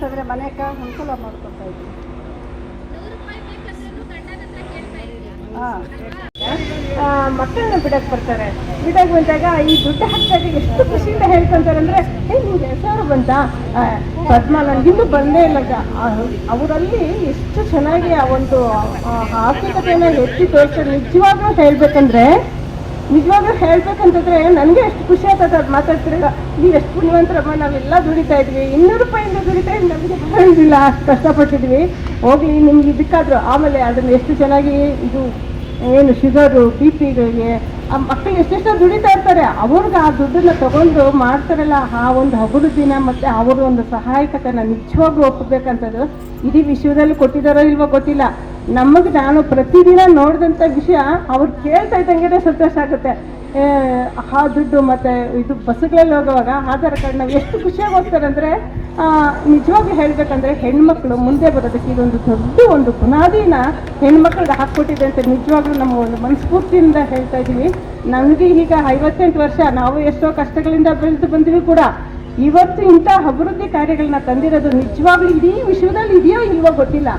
ಅಂತಂದರೆ ಮನೆಗೆ ಅನುಕೂಲ ಮಾಡ್ಕೊತಾ ಇದ್ವಿ. ಮಕ್ಕಳನ್ನ ಬಿಡಕ್ಕೆ ಬರ್ತಾರೆ. ಬಿಡಕ್ಕೆ ಬಂದಾಗ ಈ ದುಡ್ಡು ಹಾಕಿದಾಗ ಎಷ್ಟು ಖುಷಿಯಿಂದ ಹೇಳ್ಕೊಂತಾರೆ ಅಂದರೆ, ನಿಮ್ಗೆ 2,000 ಬಂತಾ ಪದ್ಮ, ನನಗಿನ್ನೂ ಬಂದೇ ಇಲ್ಲ. ಅವರಲ್ಲಿ ಎಷ್ಟು ಚೆನ್ನಾಗಿ ಆ ಒಂದು ಆರ್ಥಿಕತೆಯನ್ನು ಎತ್ತಿ ತೋರಿಸ್ತಾರೆ. ನಿಜವಾಗ್ಲೂ ಹೇಳ್ಬೇಕಂತಂದ್ರೆ ನನಗೆ ಎಷ್ಟು ಖುಷಿ ಆಗ್ತದೆ ಅದು ಮಾತಾಡ್ತಿರಲ್ಲ. ನೀವು ಎಷ್ಟು ಪುಣ್ಯವಂತರಮ್ಮ, ನಾವೆಲ್ಲ ದುಡಿತಾ ಇದ್ವಿ, 200 ರೂಪಾಯಿಂದ ದುಡಿತಾ ಇದ್ವಿ, ನಮಗೆ ಬರೋದಿಲ್ಲ, ಅಷ್ಟು ಕಷ್ಟಪಟ್ಟಿದ್ವಿ. ಹೋಗ್ಲಿ ನಿಮ್ಗೆ ಇದಕ್ಕಾದ್ರೂ. ಆಮೇಲೆ ಅದನ್ನು ಎಷ್ಟು ಚೆನ್ನಾಗಿ ಇದು ಏನು ಶುಗರು BP-ಗಳಿಗೆ ಆ ಮಕ್ಕಳು ಎಷ್ಟೆಷ್ಟೋ ದುಡಿತಾ ಇರ್ತಾರೆ. ಅವ್ರಿಗೆ ಆ ದುಡ್ಡನ್ನು ತಗೊಂಡು ಮಾಡ್ತಾರಲ್ಲ, ಆ ಒಂದು ಅಭಿವೃದ್ಧಿನ ಮತ್ತು ಅವ್ರ ಒಂದು ಸಹಾಯಕತೆನ ನಿಜವಾಗ್ಲೂ ಒಪ್ಪಬೇಕಂತದ್ದು ಇಡೀ ವಿಶ್ವದಲ್ಲಿ ಕೊಟ್ಟಿದ್ದಾರೋ ಇಲ್ವೋ ಗೊತ್ತಿಲ್ಲ. ನಾನು ಪ್ರತಿದಿನ ನೋಡಿದಂಥ ವಿಷಯ ಅವ್ರು ಕೇಳ್ತಾ ಇದ್ದಂಗೆ ಸಂತೋಷ ಆಗುತ್ತೆ. ಆ ದುಡ್ಡು ಮತ್ತು ಇದು ಬಸ್ಸುಗಳಲ್ಲಿ ಹೋಗುವಾಗ ಆಧಾರ್ ಕಾರ್ಡ್ ನಾವು ಎಷ್ಟು ಖುಷಿಯಾಗಿ ಹೋಗ್ತಾರೆ ಅಂದರೆ, ನಿಜವಾಗ್ಲೂ ಹೇಳಬೇಕಂದ್ರೆ ಹೆಣ್ಮಕ್ಳು ಮುಂದೆ ಬರೋದಕ್ಕೆ ಇದೊಂದು ದೊಡ್ಡ ಒಂದು ಬುನಾದಿನ ಹೆಣ್ಮಕ್ಳಿಗೆ ಹಾಕ್ಕೊಟ್ಟಿದೆ ಅಂತ ನಿಜವಾಗ್ಲೂ ನಮ್ಮ ಒಂದು ಮನಸ್ಫೂರ್ತಿಯಿಂದ ಹೇಳ್ತಾ ಇದ್ದೀವಿ. ನನಗೆ ಈಗ 58 ವರ್ಷ, ನಾವು ಎಷ್ಟೋ ಕಷ್ಟಗಳಿಂದ ಬೆಳೆದು ಬಂದಿವಿ ಕೂಡ. ಇವತ್ತು ಇಂಥ ಅಭಿವೃದ್ಧಿ ಕಾರ್ಯಗಳನ್ನ ತಂದಿರೋದು ನಿಜವಾಗ್ಲೂ ಇಡೀ ವಿಶ್ವದಲ್ಲಿ ಇದೆಯೋ ಇಲ್ವೋ ಗೊತ್ತಿಲ್ಲ.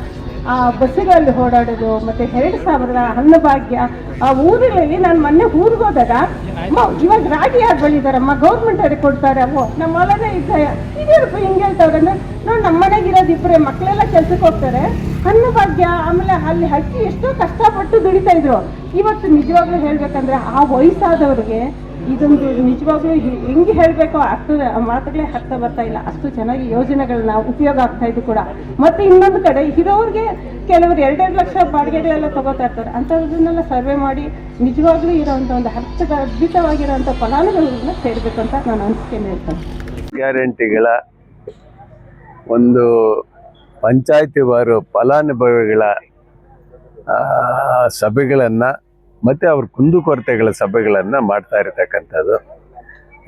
ಆ ಬಸ್ಸುಗಳಲ್ಲಿ ಓಡಾಡೋದು ಮತ್ತು 2,000 ಅನ್ನಭಾಗ್ಯ. ಆ ಊರುಗಳಲ್ಲಿ ನಾನು ಮೊನ್ನೆ ಊರಿಗೆ ಹೋದಾಗ, ಇವಾಗ ರಾಗಿ ಯಾರು ಬೆಳಿತಾರಮ್ಮ, ಗೌರ್ಮೆಂಟ್ ಅವ್ರಿಗೆ ಕೊಡ್ತಾರೆ. ನಮ್ಮ ಹೊಲನೇ ಇದ್ರಪ್ಪ ಹಿಂಗೆ ಹೇಳ್ತಾವ್ರೆ ಅಂದರೆ, ನೋಡಿ ನಮ್ಮ ಮನೆಗಿರೋದು ಇಬ್ಬರೇ ಮಕ್ಕಳೆಲ್ಲ ಕೆಲ್ಸಕ್ಕೆ ಹೋಗ್ತಾರೆ. ಅನ್ನಭಾಗ್ಯ, ಆಮೇಲೆ ಅಲ್ಲಿ ಅಕ್ಕಿ ಎಷ್ಟೋ ಕಷ್ಟಪಟ್ಟು ದುಡಿತಾ ಇದ್ರು. ಇವತ್ತು ನಿಜವಾಗ್ಲೂ ಹೇಳ್ಬೇಕಂದ್ರೆ ಆ ವಯಸ್ಸಾದವ್ರಿಗೆ ಇದೊಂದು ನಿಜವಾಗ್ಲೂ ಹೆಂಗೆ ಹೇಳಬೇಕೋ ಅಷ್ಟು ಮಾತುಗಳೇ ಅರ್ಥ ಬರ್ತಾ ಇಲ್ಲ. ಅಷ್ಟು ಚೆನ್ನಾಗಿ ಯೋಜನೆಗಳನ್ನ ಉಪಯೋಗ ಆಗ್ತಾ ಇದ್ದು ಕೂಡ. ಮತ್ತು ಇನ್ನೊಂದು ಕಡೆ ಇರೋರಿಗೆ ಕೆಲವರು 2-2 ಲಕ್ಷ ಬಾಡಿಗೆಗಳೆಲ್ಲ ತಗೋತಾ ಇರ್ತಾರೆ. ಅಂಥದ್ದನ್ನೆಲ್ಲ ಸರ್ವೆ ಮಾಡಿ ನಿಜವಾಗ್ಲೂ ಇರೋವಂಥ ಒಂದು ಅದ್ಭುತವಾಗಿರೋಂಥ ಫಲಾನುಭವಿಗಳನ್ನ ಸೇರಬೇಕು ಅಂತ ನಾನು ಅನಿಸಿಕೆ ಹೇಳ್ತೇನೆ. ಗ್ಯಾರಂಟಿಗಳ ಒಂದು ಪಂಚಾಯತಿ ವಾರು ಫಲಾನುಭವಿಗಳ ಸಭೆಗಳನ್ನು ಮತ್ತು ಅವ್ರ ಕುಂದುಕೊರತೆಗಳ ಸಭೆಗಳನ್ನು ಮಾಡ್ತಾ ಇರತಕ್ಕಂಥದ್ದು.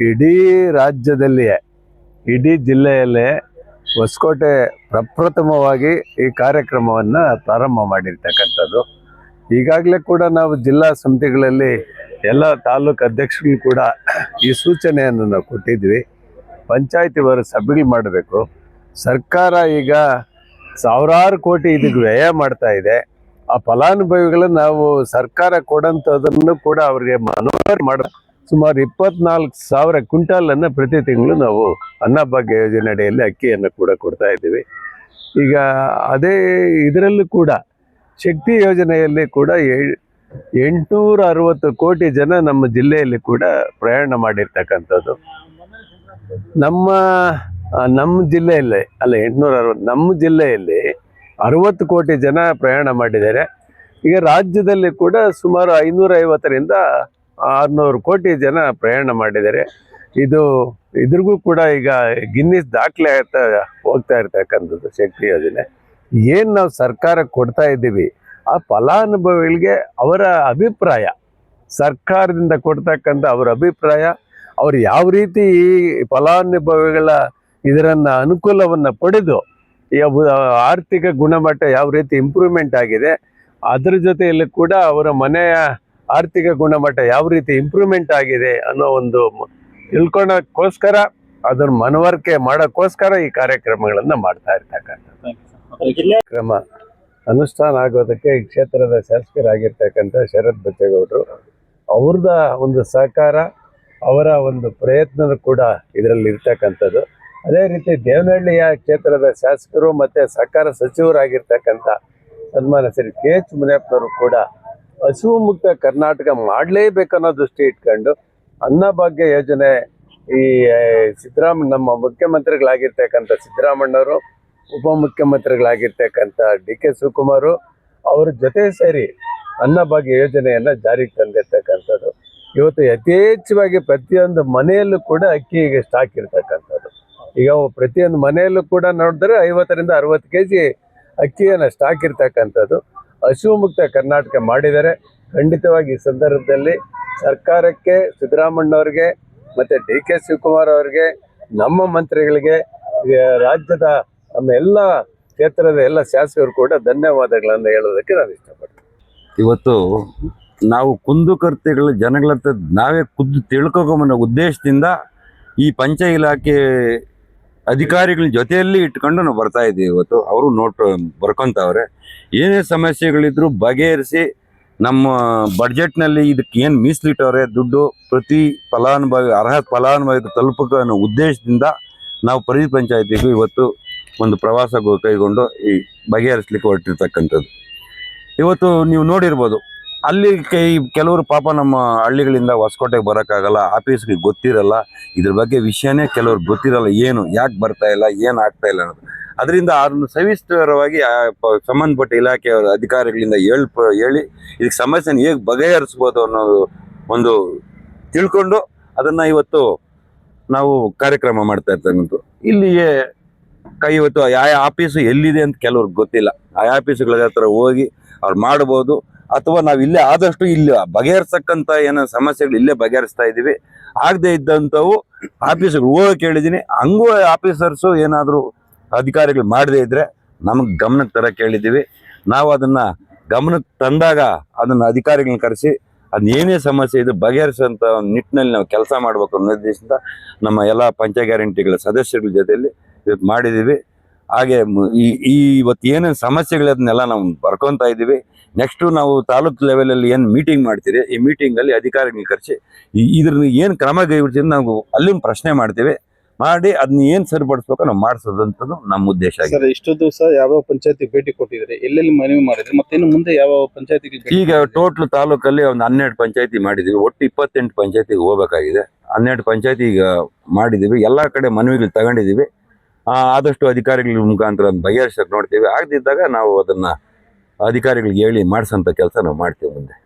ಇಡೀ ರಾಜ್ಯದಲ್ಲಿಯೇ, ಇಡೀ ಜಿಲ್ಲೆಯಲ್ಲೇ ಹೊಸಕೋಟೆ ಪ್ರಪ್ರಥಮವಾಗಿ ಈ ಕಾರ್ಯಕ್ರಮವನ್ನು ಪ್ರಾರಂಭ ಮಾಡಿರ್ತಕ್ಕಂಥದ್ದು. ಈಗಾಗಲೇ ಕೂಡ ನಾವು ಜಿಲ್ಲಾ ಸಮಿತಿಗಳಲ್ಲಿ ಎಲ್ಲ ತಾಲೂಕು ಅಧ್ಯಕ್ಷರು ಕೂಡ ಈ ಸೂಚನೆಯನ್ನು ನಾವು ಕೊಟ್ಟಿದ್ವಿ. ಪಂಚಾಯತಿ ವಾರ ಸಭೆಗಳು ಮಾಡಬೇಕು. ಸರ್ಕಾರ ಈಗ ಸಾವಿರಾರು ಕೋಟಿ ಇದಕ್ಕೆ ವ್ಯಯ ಮಾಡ್ತಾ ಇದೆ. ಆ ಫಲಾನುಭವಿಗಳು ನಾವು ಸರ್ಕಾರ ಕೊಡೋಂಥದನ್ನು ಕೂಡ ಅವ್ರಿಗೆ ಮನವರಿಕೆ ಮಾಡ ಸುಮಾರು 24,000 ಕ್ವಿಂಟಾಲನ್ನು ಪ್ರತಿ ತಿಂಗಳು ನಾವು ಅನ್ನಭಾಗ್ಯ ಯೋಜನೆ ಅಡಿಯಲ್ಲಿ ಅಕ್ಕಿಯನ್ನು ಕೂಡ ಕೊಡ್ತಾ ಇದ್ದೀವಿ. ಈಗ ಅದೇ ಇದರಲ್ಲೂ ಕೂಡ ಶಕ್ತಿ ಯೋಜನೆಯಲ್ಲಿ ಕೂಡ 860 ಕೋಟಿ ಜನ ನಮ್ಮ ಜಿಲ್ಲೆಯಲ್ಲಿ ಕೂಡ ಪ್ರಯಾಣ ಮಾಡಿರ್ತಕ್ಕಂಥದ್ದು. ನಮ್ಮ ಜಿಲ್ಲೆಯಲ್ಲೇ ಅಲ್ಲ 860, ನಮ್ಮ ಜಿಲ್ಲೆಯಲ್ಲಿ 60 ಕೋಟಿ ಜನ ಪ್ರಯಾಣ ಮಾಡಿದ್ದಾರೆ. ಈಗ ರಾಜ್ಯದಲ್ಲಿ ಕೂಡ ಸುಮಾರು 550ರಿಂದ 600 ಕೋಟಿ ಜನ ಪ್ರಯಾಣ ಮಾಡಿದ್ದಾರೆ. ಇದ್ರಿಗೂ ಕೂಡ ಈಗ ಗಿನ್ನಿಸ್ ದಾಖಲೆ ಹೋಗ್ತಾ ಇರ್ತಕ್ಕಂಥದ್ದು ಶಕ್ತಿ ಯೋಜನೆ. ಏನು ನಾವು ಸರ್ಕಾರ ಕೊಡ್ತಾ ಇದ್ದೀವಿ, ಆ ಫಲಾನುಭವಿಗಳಿಗೆ ಅವರ ಅಭಿಪ್ರಾಯ, ಸರ್ಕಾರದಿಂದ ಕೊಡ್ತಕ್ಕಂಥ ಅವರ ಅಭಿಪ್ರಾಯ, ಅವ್ರು ಯಾವ ರೀತಿ ಈ ಫಲಾನುಭವಿಗಳ ಇದರನ್ನು ಅನುಕೂಲವನ್ನು ಪಡೆದು ಆರ್ಥಿಕ ಗುಣಮಟ್ಟ ಯಾವ ರೀತಿ ಇಂಪ್ರೂವ್ಮೆಂಟ್ ಆಗಿದೆ, ಅದರ ಜೊತೆಯಲ್ಲಿ ಕೂಡ ಅವರ ಮನೆಯ ಆರ್ಥಿಕ ಗುಣಮಟ್ಟ ಯಾವ ರೀತಿ ಇಂಪ್ರೂವ್ಮೆಂಟ್ ಆಗಿದೆ ಅನ್ನೋ ಒಂದು ತಿಳ್ಕೊಳಕ್ಕೋಸ್ಕರ, ಅದನ್ನು ಮನವರಿಕೆ ಮಾಡೋಕ್ಕೋಸ್ಕರ ಈ ಕಾರ್ಯಕ್ರಮಗಳನ್ನು ಮಾಡ್ತಾ ಇರ್ತಕ್ಕಂಥದ್ದು. ಕ್ರಮ ಅನುಷ್ಠಾನ ಆಗೋದಕ್ಕೆ ಈ ಕ್ಷೇತ್ರದ ಶಾಸಕರಾಗಿರ್ತಕ್ಕಂಥ ಶರತ್ ಬಚ್ಚೇಗೌಡರು ಅವ್ರದ ಒಂದು ಸಹಕಾರ, ಅವರ ಒಂದು ಪ್ರಯತ್ನ ಕೂಡ ಇದರಲ್ಲಿ ಇರ್ತಕ್ಕಂಥದ್ದು. ಅದೇ ರೀತಿ ದೇವನಹಳ್ಳಿಯ ಕ್ಷೇತ್ರದ ಶಾಸಕರು ಮತ್ತು ಸರ್ಕಾರ ಸಚಿವರಾಗಿರ್ತಕ್ಕಂಥ ಸನ್ಮಾನ್ಯ ಶ್ರೀ KH ಮುನಿಯಪ್ಪನವರು ಕೂಡ ಹಸಿವು ಮುಕ್ತ ಕರ್ನಾಟಕ ಮಾಡಲೇಬೇಕನ್ನೋ ದೃಷ್ಟಿ ಇಟ್ಕೊಂಡು ಅನ್ನಭಾಗ್ಯ ಯೋಜನೆ ಈ ನಮ್ಮ ಮುಖ್ಯಮಂತ್ರಿಗಳಾಗಿರ್ತಕ್ಕಂಥ ಸಿದ್ದರಾಮಣ್ಣವರು, ಉಪಮುಖ್ಯಮಂತ್ರಿಗಳಾಗಿರ್ತಕ್ಕಂಥ DK ಶಿವಕುಮಾರ್ ಅವ್ರ ಜೊತೆ ಸೇರಿ ಅನ್ನಭಾಗ್ಯ ಯೋಜನೆಯನ್ನು ಜಾರಿಗೆ ತಂದಿರ್ತಕ್ಕಂಥದ್ದು. ಇವತ್ತು ಯಥೇಚ್ಛವಾಗಿ ಪ್ರತಿಯೊಂದು ಮನೆಯಲ್ಲೂ ಕೂಡ ಅಕ್ಕಿಗೆ ಸ್ಟಾಕ್ ಇರ್ತಕ್ಕಂಥದ್ದು. ಈಗ ಪ್ರತಿಯೊಂದು ಮನೆಯಲ್ಲೂ ಕೂಡ ನೋಡಿದ್ರೆ 50ರಿಂದ 60 kg ಅಕ್ಕಿಯನ್ನು ಸ್ಟಾಕ್ ಇರ್ತಕ್ಕಂಥದ್ದು. ಹಸಿವು ಮುಕ್ತ ಕರ್ನಾಟಕ ಮಾಡಿದರೆ ಖಂಡಿತವಾಗಿ ಈ ಸಂದರ್ಭದಲ್ಲಿ ಸರ್ಕಾರಕ್ಕೆ, ಸಿದ್ದರಾಮಣ್ಣವ್ರಿಗೆ ಮತ್ತು DK ಶಿವಕುಮಾರ್ ಅವರಿಗೆ, ನಮ್ಮ ಮಂತ್ರಿಗಳಿಗೆ, ರಾಜ್ಯದ ನಮ್ಮ ಎಲ್ಲ ಕ್ಷೇತ್ರದ ಎಲ್ಲ ಶಾಸಕರು ಕೂಡ ಧನ್ಯವಾದಗಳನ್ನು ಹೇಳೋದಕ್ಕೆ ನಾನು ಇಷ್ಟಪಡ್ತೀನಿ. ಇವತ್ತು ನಾವು ಕುಂದುಕೊರತೆಗಳು ಜನಗಳ ನಾವೇ ಖುದ್ದು ತಿಳ್ಕೊಕೊಂಬನ್ನೋ ಉದ್ದೇಶದಿಂದ ಈ ಪಂಚಾಯತ್ ಇಲಾಖೆ ಅಧಿಕಾರಿಗಳ ಜೊತೆಯಲ್ಲಿ ಇಟ್ಕೊಂಡು ನಾವು ಬರ್ತಾ ಇದ್ದೀವಿ ಇವತ್ತು. ಅವರು ನೋಟ್ ಬರ್ಕೊಂತವ್ರೆ. ಏನೇ ಸಮಸ್ಯೆಗಳಿದ್ರು ಬಗೆಹರಿಸಿ ನಮ್ಮ ಬಡ್ಜೆಟ್ನಲ್ಲಿ ಇದಕ್ಕೆ ಏನು ಮೀಸಲಿಟ್ಟವ್ರೆ ದುಡ್ಡು ಪ್ರತಿ ಫಲಾನುಭವಿ ಅರ್ಹ ಫಲಾನುಭವಿ ತಲುಪಕ್ಕೆ ಅನ್ನೋ ಉದ್ದೇಶದಿಂದ ನಾವು ಪರಿಧಿ ಪಂಚಾಯತಿಗೂ ಇವತ್ತು ಒಂದು ಪ್ರವಾಸ ಕೈಗೊಂಡು ಈ ಬಗೆಹರಿಸ್ಲಿಕ್ಕೆ ಹೊರಟಿರ್ತಕ್ಕಂಥದ್ದು. ಇವತ್ತು ನೀವು ನೋಡಿರ್ಬೋದು, ಅಲ್ಲಿ ಕೆಲವರು ಪಾಪ ನಮ್ಮ ಹಳ್ಳಿಗಳಿಂದ ಹೊಸಕೋಟೆಗೆ ಬರೋಕ್ಕಾಗಲ್ಲ, ಆಫೀಸ್ಗೆ ಗೊತ್ತಿರಲ್ಲ, ಇದ್ರ ಬಗ್ಗೆ ವಿಷಯನೇ ಕೆಲವ್ರಿಗೆ ಗೊತ್ತಿರಲ್ಲ, ಏನು ಯಾಕೆ ಬರ್ತಾ ಇಲ್ಲ, ಏನು ಆಗ್ತಾ ಇಲ್ಲ ಅನ್ನೋದು. ಅದರಿಂದ ಅದನ್ನು ಸವಿಸ್ತರವಾಗಿ ಸಂಬಂಧಪಟ್ಟ ಇಲಾಖೆಯವರ ಅಧಿಕಾರಿಗಳಿಂದ ಹೇಳಿ ಇದಕ್ಕೆ ಸಮಸ್ಯೆನ ಹೇಗೆ ಬಗೆಹರಿಸ್ಬೋದು ಅನ್ನೋದು ಒಂದು ತಿಳ್ಕೊಂಡು ಅದನ್ನು ಇವತ್ತು ನಾವು ಕಾರ್ಯಕ್ರಮ ಮಾಡ್ತಾ ಇರ್ತಕ್ಕಂಥದ್ದು. ಇಲ್ಲಿಗೆ ಇವತ್ತು ಯಾವ ಆಫೀಸು ಎಲ್ಲಿದೆ ಅಂತ ಕೆಲವ್ರಿಗೆ ಗೊತ್ತಿಲ್ಲ. ಆ ಆಫೀಸುಗಳ ಹತ್ರ ಹೋಗಿ ಅವ್ರು ಮಾಡ್ಬೋದು, ಅಥವಾ ನಾವು ಇಲ್ಲೇ ಆದಷ್ಟು ಇಲ್ಲಿ ಬಗೆಹರಿಸಕ್ಕಂಥ ಏನೋ ಸಮಸ್ಯೆಗಳು ಇಲ್ಲೇ ಬಗೆಹರಿಸ್ತಾ ಇದ್ದೀವಿ. ಆಗದೆ ಇದ್ದಂಥವು ಆಫೀಸ್ಗಳು ಹೋಗಕ್ಕೆ ಹೇಳಿದ್ದೀನಿ. ಹಂಗೂ ಆಫೀಸರ್ಸು ಏನಾದರೂ ಅಧಿಕಾರಿಗಳು ಮಾಡದೇ ಇದ್ದರೆ ನಮಗೆ ಗಮನಕ್ಕೆ ತರಕ್ಕೆ ಹೇಳಿದ್ದೀವಿ. ನಾವು ಅದನ್ನು ಗಮನಕ್ಕೆ ತಂದಾಗ ಅದನ್ನು ಅಧಿಕಾರಿಗಳನ್ನ ಕರೆಸಿ ಅದನ್ನ ಏನೇ ಸಮಸ್ಯೆ ಇದು ಬಗೆಹರಿಸೋಂಥ ನಿಟ್ಟಿನಲ್ಲಿ ನಾವು ಕೆಲಸ ಮಾಡಬೇಕು ಅನ್ನೋ ಉದ್ದೇಶದಿಂದ ನಮ್ಮ ಎಲ್ಲ ಪಂಚಾಯತ್ ಗ್ಯಾರಂಟಿಗಳ ಸದಸ್ಯಗಳ ಜೊತೆಯಲ್ಲಿ ಇವತ್ತು ಮಾಡಿದ್ದೀವಿ. ಹಾಗೆ ಇವತ್ತು ಏನೇನು ಸಮಸ್ಯೆಗಳನ್ನೆಲ್ಲ ನಾವು ಬರ್ಕೊತಾ ಇದ್ದೀವಿ. ನೆಕ್ಸ್ಟು ನಾವು ತಾಲೂಕು ಲೆವೆಲಲ್ಲಿ ಏನು ಮೀಟಿಂಗ್ ಮಾಡ್ತೀರಿ, ಈ ಮೀಟಿಂಗಲ್ಲಿ ಅಧಿಕಾರಿಗಳನ್ನ ಕರೆಸಿ ಇದ್ರನ್ನ ಏನು ಕ್ರಮ ಕೈಗೊಳ್ತೀವಿ ನಾವು ಅಲ್ಲಿನ ಪ್ರಶ್ನೆ ಮಾಡ್ತೀವಿ. ಮಾಡಿ ಅದನ್ನ ಏನು ಸರಿಪಡಿಸ್ಬೇಕು ನಾವು ಮಾಡಿಸೋದಂಥದ್ದು ನಮ್ಮ ಉದ್ದೇಶ ಆಗಿದೆ. ಸರ್, ಇಷ್ಟು ದಿವಸ ಯಾವ ಪಂಚಾಯತಿ ಭೇಟಿ ಕೊಟ್ಟಿದ್ರೆ, ಎಲ್ಲೆಲ್ಲಿ ಮನವಿ ಮಾಡಿದ್ರೆ, ಮತ್ತೆ ಇನ್ನು ಮುಂದೆ ಯಾವ ಪಂಚಾಯತಿಗೆ ಈಗ ಟೋಟಲ್ ತಾಲೂಕಲ್ಲಿ ಒಂದು 12 ಪಂಚಾಯತಿ ಮಾಡಿದ್ದೀವಿ. ಒಟ್ಟು 28 ಪಂಚಾಯತಿಗೆ ಹೋಗಬೇಕಾಗಿದೆ. 12 ಪಂಚಾಯತಿ ಈಗ ಮಾಡಿದ್ದೀವಿ. ಎಲ್ಲ ಕಡೆ ಮನವಿಗಳು ತಗೊಂಡಿದ್ದೀವಿ. ಆದಷ್ಟು ಅಧಿಕಾರಿಗಳ ಮುಖಾಂತರ ಬಗೆಹರಿಸಕ್ಕೆ ನೋಡ್ತೀವಿ. ಆಗದಿದ್ದಾಗ ನಾವು ಅದನ್ನು ಅಧಿಕಾರಿಗಳಿಗೆ ಹೇಳಿ ಮಾಡಿಸೋಂಥ ಕೆಲಸ ನಾವು ಮಾಡ್ತೀವಿ ಮುಂದೆ.